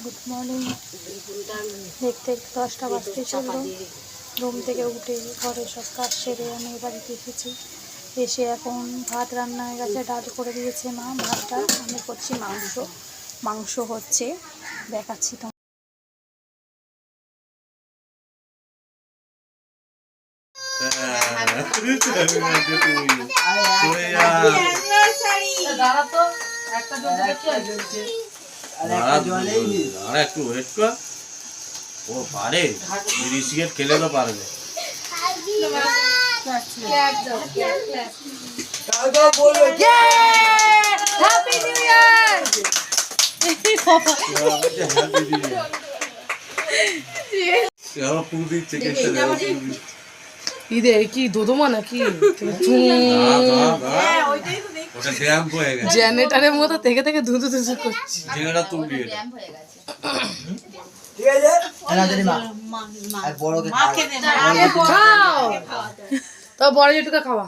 Good morning. দেখতে 10টা বাজতে চললো। ঘুম থেকে উঠে ঘরে সব কাজ সেরে আমি বাড়িতে এসেছি। এসে এখন ভাত রান্না হয়ে গেছে, ডাল করে দিয়েছে মা। ভাতটা আমি করছি মাংস হচ্ছে, দেখাচ্ছি তোমার। একটু ওয়েট কর, ও পারে বিস্কিট খেলে তো পারবে। কি দোদমা নাকি জেনারেটারের মতো থেকে থেকে ধুধু ধুধু করছি। তো বড় যেটুকু খাওয়া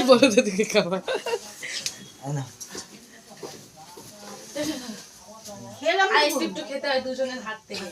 বড় যেটুকু খাওয়া খেতে হয় দুজনের হাত থেকে।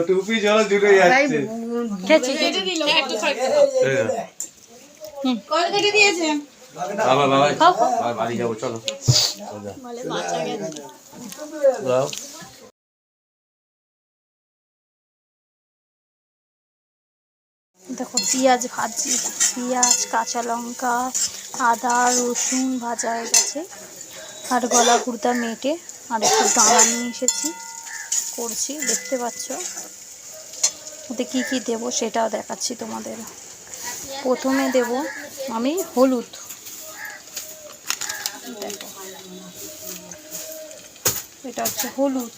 টুপি জলে জুড়ে যাচ্ছে। বাড়ি যাবো, চলো। দেখো পেঁয়াজ ভাজি, পেঁয়াজ, কাঁচা লঙ্কা, আদা, রসুন ভাজা হয়ে গেছে। আর গলা কুর্তা মেটে আর একটু দানা নিয়ে এসেছি, করছি, দেখতে পাচ্ছ। ওতে কী কী দেবো সেটাও দেখাচ্ছি তোমাদের। প্রথমে দেব আমি হলুদ, দেখো এটা হচ্ছে হলুদ।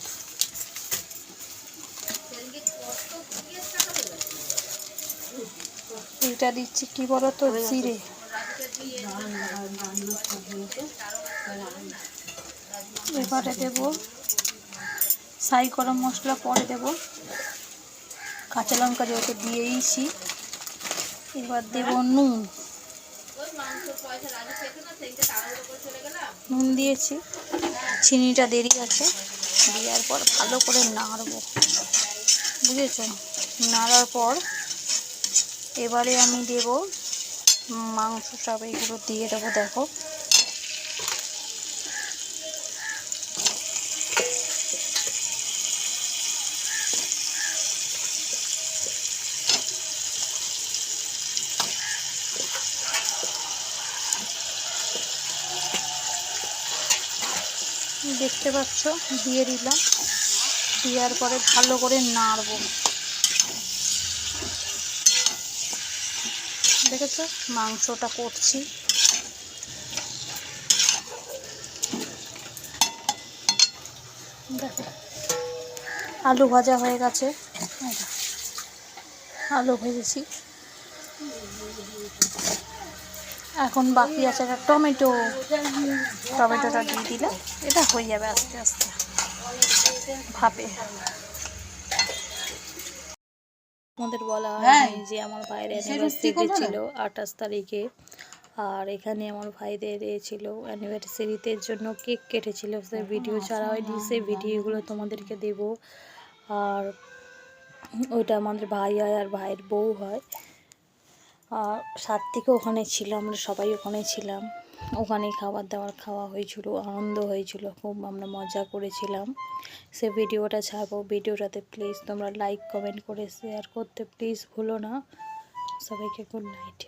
এটা দিচ্ছি কি বলতো, জিরে। এবারে দেব ছাই গরম মশলা, পরে দেব কাঁচা লঙ্কা, যেহেতু দিয়েইছি। এবার দেব নুন দিয়েছি, চিনিটা দেরি আছে। দেওয়ার পর ভালো করে নাড়বো, বুঝেছ? নাড়ার পর এবারে আমি দেব মাংস, সব এইগুলো দিয়ে দেবো। দেখো দেখতে পাচ্ছ, দিয়ে দিলাম। দেওয়ার পরে ভালো করে নাড়বো, দেখেছো? মাংসটা করছি। দেখো আলু ভাজা হয়ে গেছে, আলু ভেজেছি। এখন বাকি আছে একটা টমেটোটা দিয়ে দিলে এটা হয়ে যাবে আস্তে আস্তে ভাপে। আমাদের বলা হয়নি যে আমার ভাইয়ের অ্যানিভার্সারি ছিল 28 তারিখে। আর এখানে আমার ভাইদের ছিল অ্যানিভার্সারিতে জন্য কেক কেটেছিল, সে ভিডিও ছাড়া হয়নি, সেই ভিডিওগুলো তোমাদেরকে দেব। আর ওইটা আমাদের ভাই হয় আর ভাইয়ের বউ হয়। আর সাত্বিকও ওখানে ছিল, আমরা সবাই ওখানে ছিলাম। ওখানেই খাবার দাবার খাওয়া হয়েছিল, আনন্দ হয়েছিল খুব, আমরা মজা করেছিলাম। সে ভিডিওটা ছাড়বো। ভিডিওটাতে প্লিজ তোমরা লাইক কমেন্ট করে শেয়ার করতে প্লিজ ভুলো না। সবাইকে গুড নাইট।